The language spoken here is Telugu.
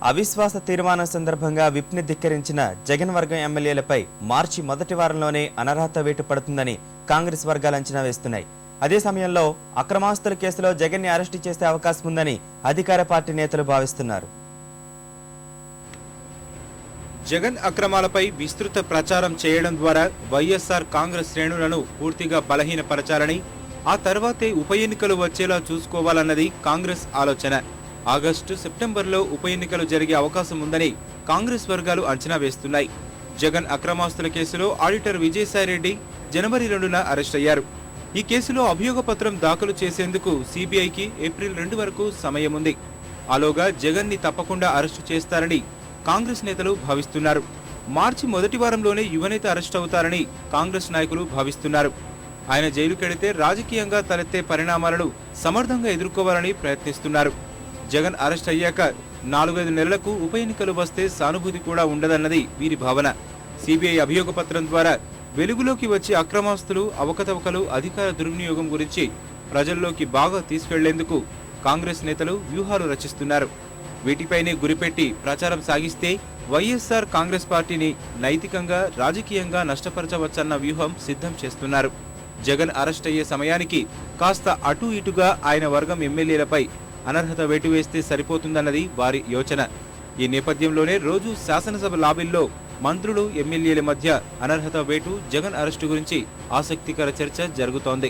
అవిశ్వాస తీర్మానం సందర్భంగా విప్ని ధిక్కరించిన జగన్ వర్గం ఎమ్మెల్యేలపై మార్చి మొదటి వారంలోనే అనర్హత వేటు పడుతుందని కాంగ్రెస్ వర్గాలు అంచనా వేస్తున్నాయి. అదే సమయంలో అక్రమాస్తుల కేసులో జగన్ ని అరెస్టు చేసే అవకాశం ఉందని అధికార పార్టీ నేతలు భావిస్తున్నారు. జగన్ అక్రమాలపై విస్తృత ప్రచారం చేయడం ద్వారా వైఎస్ఆర్ కాంగ్రెస్ శ్రేణులను పూర్తిగా బలహీనపరచాలని, ఆ తర్వాతే ఉప ఎన్నికలు వచ్చేలా చూసుకోవాలన్నది కాంగ్రెస్ ఆలోచన. ఆగస్టు, సెప్టెంబర్లో ఉప ఎన్నికలు జరిగే అవకాశం ఉందని కాంగ్రెస్ వర్గాలు అంచనా వేస్తున్నాయి. జగన్ అక్రమాస్తుల కేసులో ఆడిటర్ విజయసాయిరెడ్డి జనవరి 2న అరెస్ట్ అయ్యారు. ఈ కేసులో అభియోగ పత్రం దాఖలు చేసేందుకు సిబిఐకి ఏప్రిల్ 2 వరకు సమయం ఉంది. ఆలోగా జగన్ ని తప్పకుండా అరెస్టు చేస్తారని కాంగ్రెస్ నేతలు భావిస్తున్నారు. మార్చి మొదటి వారంలోనే యువనేత అరెస్ట్ అవుతారని కాంగ్రెస్ నాయకులు భావిస్తున్నారు. ఆయన జైలుకెడితే రాజకీయంగా తలెత్తే పరిణామాలను సమర్థంగా ఎదుర్కోవాలని ప్రయత్నిస్తున్నారు. జగన్ అరెస్ట్ అయ్యాక 4-5 నెలలకు ఉప ఎన్నికలు వస్తే సానుభూతి కూడా ఉండదన్నది వీరి భావన. సిబిఐ అభియోగ పత్రం ద్వారా వెలుగులోకి వచ్చే అక్రమాస్తులు, అవకతవకలు, అధికార దుర్వినియోగం గురించి ప్రజల్లోకి బాగా తీసుకెళ్లేందుకు కాంగ్రెస్ నేతలు వ్యూహాలు రచిస్తున్నారు. వీటిపైనే గురిపెట్టి ప్రచారం సాగిస్తే వైఎస్ఆర్ కాంగ్రెస్ పార్టీని నైతికంగా, రాజకీయంగా నష్టపరచవచ్చన్న వ్యూహం సిద్ధం చేస్తున్నారు. జగన్ అరెస్ట్ అయ్యే సమయానికి కాస్త అటూ ఇటుగా ఆయన వర్గం ఎమ్మెల్యేలపై అనర్హత వేటు వేస్తే సరిపోతుందన్నది వారి యోచన. ఈ నేపథ్యంలోనే రోజు శాసనసభ లాబీల్లో మంత్రులు, ఎమ్మెల్యేల మధ్య అనర్హత వేటు, జగన్ అరెస్టు గురించి ఆసక్తికర చర్చ జరుగుతోంది.